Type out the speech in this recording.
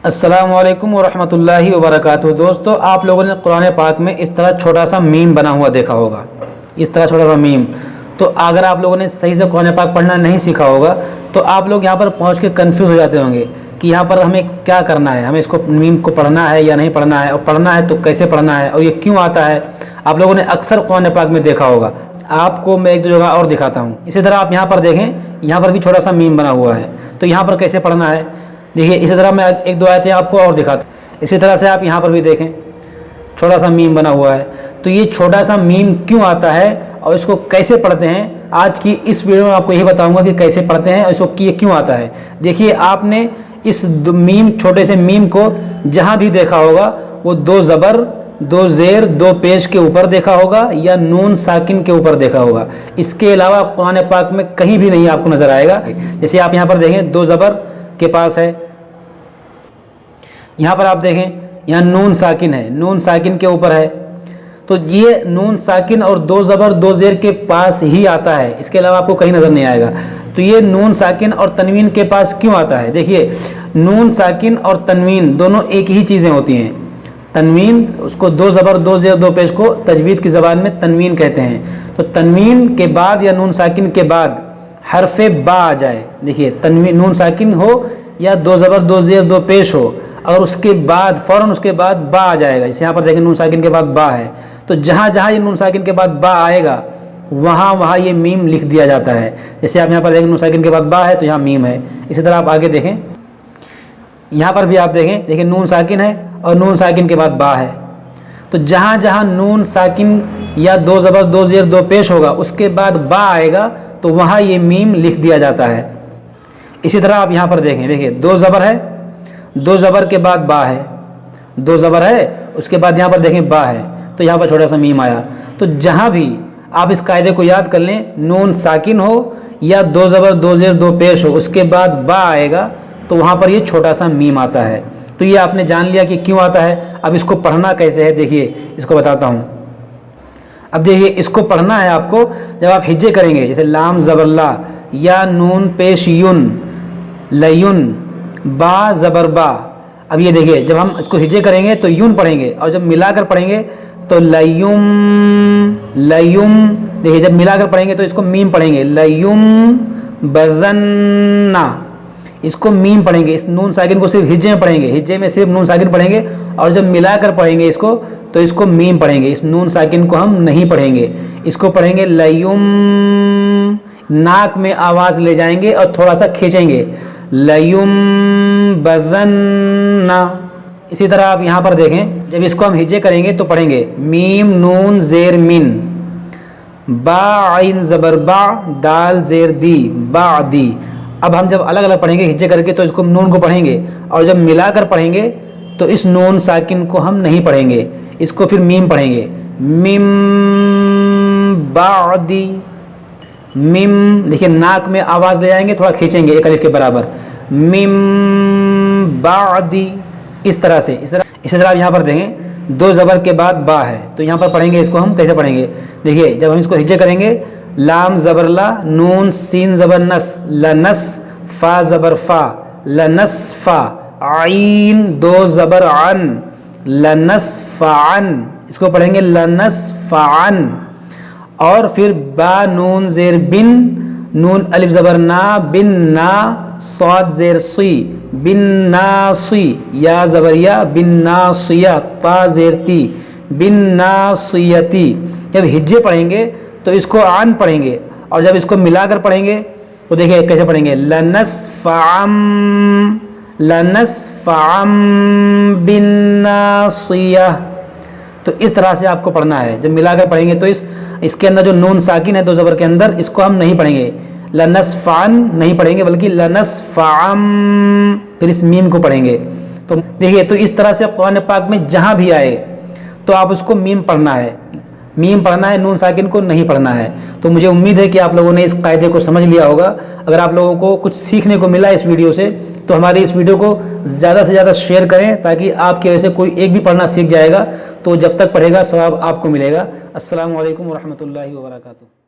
अस्सलामु अलैकुम वरहमतुल्लाहि वबरकातुहू। दोस्तों, आप लोगों ने कुरान पाक में इस तरह छोटा सा मीम बना हुआ देखा होगा, इस तरह छोटा सा मीम। तो अगर आप लोगों ने सही से कुरान पाक पढ़ना नहीं सीखा होगा तो आप लोग यहाँ पर पहुँच के कन्फ्यूज़ हो जाते होंगे कि यहाँ पर हमें क्या करना है, हमें इसको मीम को पढ़ना है या नहीं पढ़ना है, और पढ़ना है तो कैसे पढ़ना है और ये क्यों आता है। आप लोगों ने अक्सर कुरान पाक में देखा होगा। आपको मैं एक दो जगह और दिखाता हूँ। इसी तरह आप यहाँ पर देखें, यहाँ पर भी छोटा सा मीम बना हुआ है। तो यहाँ पर कैसे पढ़ना है देखिए। इसी तरह मैं एक दो आयतें आपको और दिखाता हूँ। इसी तरह से आप यहाँ पर भी देखें, छोटा सा मीम बना हुआ है। तो ये छोटा सा मीम क्यों आता है और इसको कैसे पढ़ते हैं, आज की इस वीडियो में आपको यही बताऊंगा कि कैसे पढ़ते हैं और इसको ये क्यों आता है। देखिए, आपने इस मीम, छोटे से मीम को जहाँ भी देखा होगा वो दो ज़बर, दो ज़ेर, दो पेश के ऊपर देखा होगा या नून साकिन के ऊपर देखा होगा। इसके अलावा कुरान पाक में कहीं भी नहीं आपको नज़र आएगा। जैसे आप यहाँ पर देखें, दो ज़बर के पास है, यहाँ पर आप देखें यहाँ नून साकिन है, नून साकिन के ऊपर है। तो ये नून साकिन और दो ज़बर दो ज़ेर के पास ही आता है, इसके अलावा आपको कहीं नज़र नहीं आएगा। तो ये नून साकिन और तनवीन के पास क्यों आता है? देखिए, नून साकिन और तनवीन दोनों एक ही चीज़ें होती हैं। तनवीन, उसको दो ज़बर दो ज़ेर दो पेश को तजवीद की ज़बान में तनवीन कहते हैं। तो तनवीन के बाद या नून साकिन के बाद हरफ़े बा आ जाए, देखिए तनवीन नून साकिन हो या दो ज़बर दो ज़ेर दो पेश हो, और उसके बाद फ़ौरन उसके बाद बा आ जाएगा। जैसे यहाँ पर देखें, नून साकिन के बाद बा है, तो जहाँ जहाँ ये नून साकिन के बाद बा आएगा वहाँ वहाँ ये मीम लिख दिया जाता है। जैसे आप यहाँ पर देखें, नून साकिन के बाद बा है तो यहाँ मीम है। इसी तरह आप आगे देखें, यहाँ पर भी आप देखें, देखिए नून साकिन है और नून साकिन के बाद बा है। तो जहाँ जहाँ नून साकिन या दो ज़बर दो ज़ेर दो पेश होगा उसके बाद बा आएगा तो वहाँ ये मीम लिख दिया जाता है। इसी तरह आप यहाँ पर देखें, देखिए दो ज़बर है, दो ज़बर के बाद बा है, दो ज़बर है, उसके बाद यहाँ पर देखें बा है, तो यहाँ पर छोटा सा मीम आया। तो जहाँ भी आप इस कायदे को याद कर लें, नून साकिन हो या दो ज़बर दो ज़ेर दो पेश हो, उसके बाद बा आएगा तो वहाँ पर ये छोटा सा मीम आता है। तो ये आपने जान लिया कि क्यों आता है। अब इसको पढ़ना कैसे है, देखिए इसको बताता हूँ। अब देखिए, इसको पढ़ना है आपको जब आप हिज्जे करेंगे, जैसे लाम ज़बर ला या नून पेश युन, लयुन, बा ज़बर बा। अब ये देखिए, जब हम इसको हिज्जे करेंगे तो यून पढ़ेंगे, और जब मिलाकर पढ़ेंगे तो लयुम, लयुम। देखिए, जब मिलाकर पढ़ेंगे तो इसको मीम पढ़ेंगे, लयुम बज़न्ना, इसको मीम पढ़ेंगे। इस नून साकिन को सिर्फ हिज्जे में पढ़ेंगे, हिज्जे में सिर्फ नून साकिन पढ़ेंगे, और जब मिलाकर पढ़ेंगे इसको तो इसको मीम पढ़ेंगे। इस नून साकिन को हम नहीं पढ़ेंगे, इसको पढ़ेंगे लयुम। नाक में आवाज़ ले जाएंगे और थोड़ा सा खींचेंगे, लयुम बज़न्ना। इसी तरह आप यहाँ पर देखें, जब इसको हम हिज्जे करेंगे तो पढ़ेंगे मीम नून ज़ेर मिन, बा आइन ज़बर बा, दाल ज़ेर दी, बा दी। अब हम जब अलग अलग पढ़ेंगे हिज्जे करके तो इसको नून को पढ़ेंगे, और जब मिलाकर पढ़ेंगे तो इस नून साकिन को हम नहीं पढ़ेंगे, इसको फिर मीम पढ़ेंगे, मिम बादी, मिम। देखिए, नाक में आवाज़ ले जाएंगे, थोड़ा खींचेंगे एक अलिफ के बराबर, मिम बादी। इस तरह से, इसी तरह आप यहाँ पर देखें, दो ज़बर के बाद बा है, तो यहाँ पर पढ़ेंगे, इसको हम कैसे पढ़ेंगे। देखिए, जब हम इसको हिज्जे करेंगे, लाम ज़बर ला, नून सीन ज़बर नस, लनस, फा ज़बर फा, लनस फा, आइन दो ज़बर अन, लनस फ़ान, इसको पढ़ेंगे लनस फ़ान। और फिर बा नून ज़ेर बिन, नून अलिफ ज़बर ना, बिन ना, सौद ज़ेर सुई, बिन ना सुई, या ज़बर या, बिन ना सुया, ता ज़ेर ती, बिन ना सुयती। जब हिज्जे पढ़ेंगे तो इसको आन पढ़ेंगे, और जब इसको मिलाकर पढ़ेंगे तो देखिए कैसे पढ़ेंगे, लनस फ़ाम, लनस फ़ाम बिन नासिया। तो इस तरह से आपको पढ़ना है। जब मिलाकर पढ़ेंगे तो इसके अंदर जो नून साकिन है दो ज़बर के अंदर, इसको हम नहीं पढ़ेंगे, लनस फ़ान नहीं पढ़ेंगे, बल्कि लनस फ़ाम, फिर इस मीम को पढ़ेंगे। तो देखिए, तो इस तरह से आप कुरान पाक में जहाँ भी आए तो आप उसको मीम पढ़ना है, मीम पढ़ना है, नून साकिन को नहीं पढ़ना है। तो मुझे उम्मीद है कि आप लोगों ने इस कायदे को समझ लिया होगा। अगर आप लोगों को कुछ सीखने को मिला इस वीडियो से तो हमारी इस वीडियो को ज़्यादा से ज़्यादा शेयर करें, ताकि आपकी वजह से कोई एक भी पढ़ना सीख जाएगा, तो जब तक पढ़ेगा सवाब आपको मिलेगा। अस्सलामु अलैकुम वरहमतुल्लाहि वबरकातुहू।